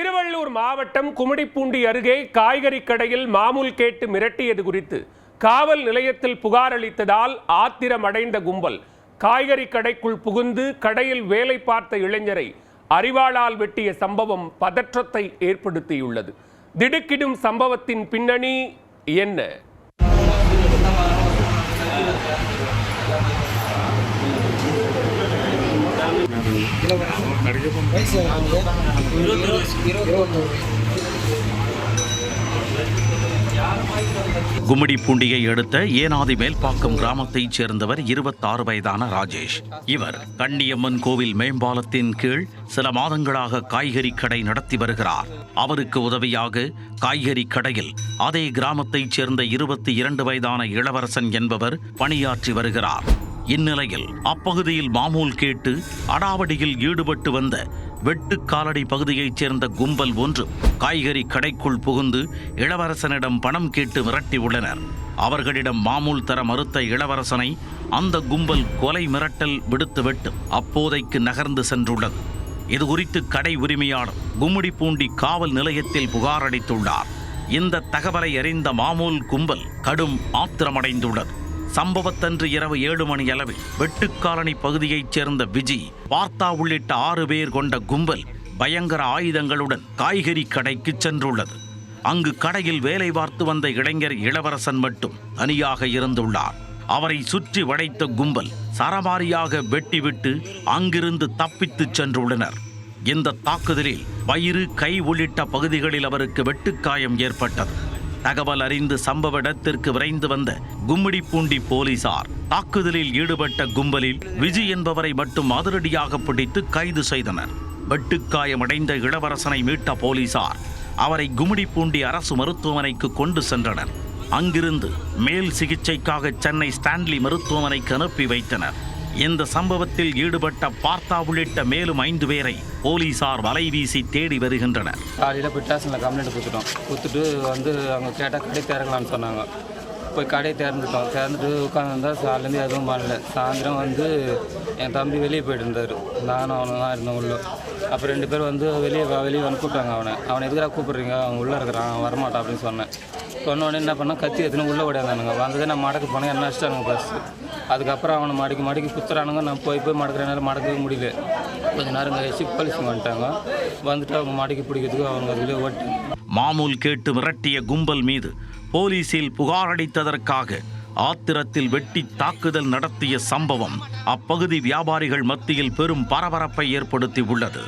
திருவள்ளூர் மாவட்டம் கும்மிடிப்பூண்டி அருகே காய்கறி கடையில் மாமூல் கேட்டு மிரட்டியது குறித்து காவல் நிலையத்தில் புகார் அளித்ததால் ஆத்திரமடைந்த கும்பல் காய்கறி கடைக்குள் புகுந்து கடையில் வேலை பார்த்த இளைஞரை அரிவாளால் வெட்டிய சம்பவம் பதற்றத்தை ஏற்படுத்தியுள்ளது. திடுக்கிடும் சம்பவத்தின் பின்னணி என்ன? கும்மிடிப்பூண்டியை அடுத்த ஏனாதி மேல்பாக்கம் கிராமத்தைச் சேர்ந்தவர் 26 வயதான ராஜேஷ். இவர் கன்னியம்மன் கோவில் மேம்பாலத்தின் கீழ் சில மாதங்களாக காய்கறி கடை நடத்தி வருகிறார். அவருக்கு உதவியாக காய்கறி கடையில் அதே கிராமத்தைச் சேர்ந்த 22 வயதான இளவரசன் என்பவர் பணியாற்றி வருகிறார். இந்நிலையில் அப்பகுதியில் மாமூல் கேட்டு அடாவடியில் ஈடுபட்டு வந்த வெட்டுக்காலடி பகுதியைச் சேர்ந்த கும்பல் ஒன்று காய்கறி கடைக்குள் புகுந்து இளவரசனிடம் பணம் கேட்டு மிரட்டியுள்ளனர். அவர்களிடம் மாமூல் தர மறுத்த இளவரசனை அந்த கும்பல் கொலை மிரட்டல் விடுத்துவிட்டு அப்போதைக்கு நகர்ந்து சென்றுள்ளது. இதுகுறித்து கடை உரிமையாளர் கும்மிடிப்பூண்டி காவல் நிலையத்தில் புகார் அளித்துள்ளார். இந்த தகவலை அறிந்த மாமூல் கும்பல் கடும் ஆத்திரமடைந்துள்ளது. சம்பவத்தன்று இரவு 7 மணி அளவில் வெட்டுக்காலனி பகுதியைச் சேர்ந்த விஜி, பார்த்தா உள்ளிட்ட 6 பேர் கொண்ட கும்பல் பயங்கர ஆயுதங்களுடன் காய்கறி கடைக்கு சென்றுள்ளது. அங்கு கடையில் வேலை பார்த்து வந்த இளைஞர் இளவரசன் மட்டும் தனியாக இருந்துள்ளார். அவரை சுற்றி வளைத்த கும்பல் சரமாரியாக வெட்டிவிட்டு அங்கிருந்து தப்பித்துச் சென்றுள்ளனர். இந்த தாக்குதலில் வயிறு, கை உள்ளிட்ட பகுதிகளில் அவருக்கு வெட்டுக்காயம் ஏற்பட்டது. தகவல் அறிந்து சம்பவ இடத்திற்கு விரைந்து வந்த கும்மிடிப்பூண்டி போலீசார் தாக்குதலில் ஈடுபட்ட கும்பலில் விஜி என்பவரை மட்டும் அதிரடியாக பிடித்து கைது செய்தனர். வெட்டுக்காயமடைந்த இளவரசனை மீட்ட போலீசார் அவரை கும்மிடிப்பூண்டி அரசு மருத்துவமனைக்கு கொண்டு சென்றனர். அங்கிருந்து மேல் சிகிச்சைக்காக சென்னை ஸ்டான்லி மருத்துவமனைக்கு அனுப்பி வைத்தனர். இந்த சம்பவத்தில் ஈடுபட்ட பார்த்தா உள்ளிட்ட மேலும் 5 பேரை போலீசார் வலை வீசி தேடி வருகின்றனர். காலையில் போய் ஸ்டேஷனில் கம்ப்ளைண்ட் கொடுத்துட்டு அவங்க கேட்டால் கடை திறக்கலான்னு சொன்னாங்க. போய் கடை திறந்துட்டு உட்காந்துருந்தா சாலேருந்து எதுவும் பண்ணல. சாயந்தரம் என் தம்பி வெளியே போயிட்டு இருந்தார். நானும் அவனும் தான் இருந்தேன் உள்ள. அப்புறம் 2 பேர் வெளியே கூப்பிட்டாங்க. அவனை எதுக்காக கூப்பிட்றீங்க, அவன் உள்ளே இருக்கிறான், அவன் வரமாட்டான் அப்படின்னு சொன்னேன். சொன்ன உடனே என்ன பண்ணால் கத்தி எடுத்துன்னு உள்ளே ஓடியாந்தானுங்க. வந்ததே நான் மடக்கு போனேன், என்ன அடிச்சிட்டானுங்க ஃபஸ்ட்டு. அதுக்கப்புறம் அவனை மடக்கி குத்துறானுங்க. நான் போய் மடக்கிறனால மடக்கவே முடியல. கொஞ்ச நேரம் கழிச்சு போலீஸுங்க வந்துட்டு அவங்க மடக்கி பிடிக்கிறதுக்கு அவங்க அதிலே ஓட்டு. மாமூல் கேட்டு மிரட்டிய கும்பல் மீது போலீசில் புகார் அளித்ததற்காக ஆத்திரத்தில் வெட்டி தாக்குதல் நடத்திய சம்பவம் அப்பகுதி வியாபாரிகள் மத்தியில் பெரும் பரபரப்பை ஏற்படுத்தி உள்ளது.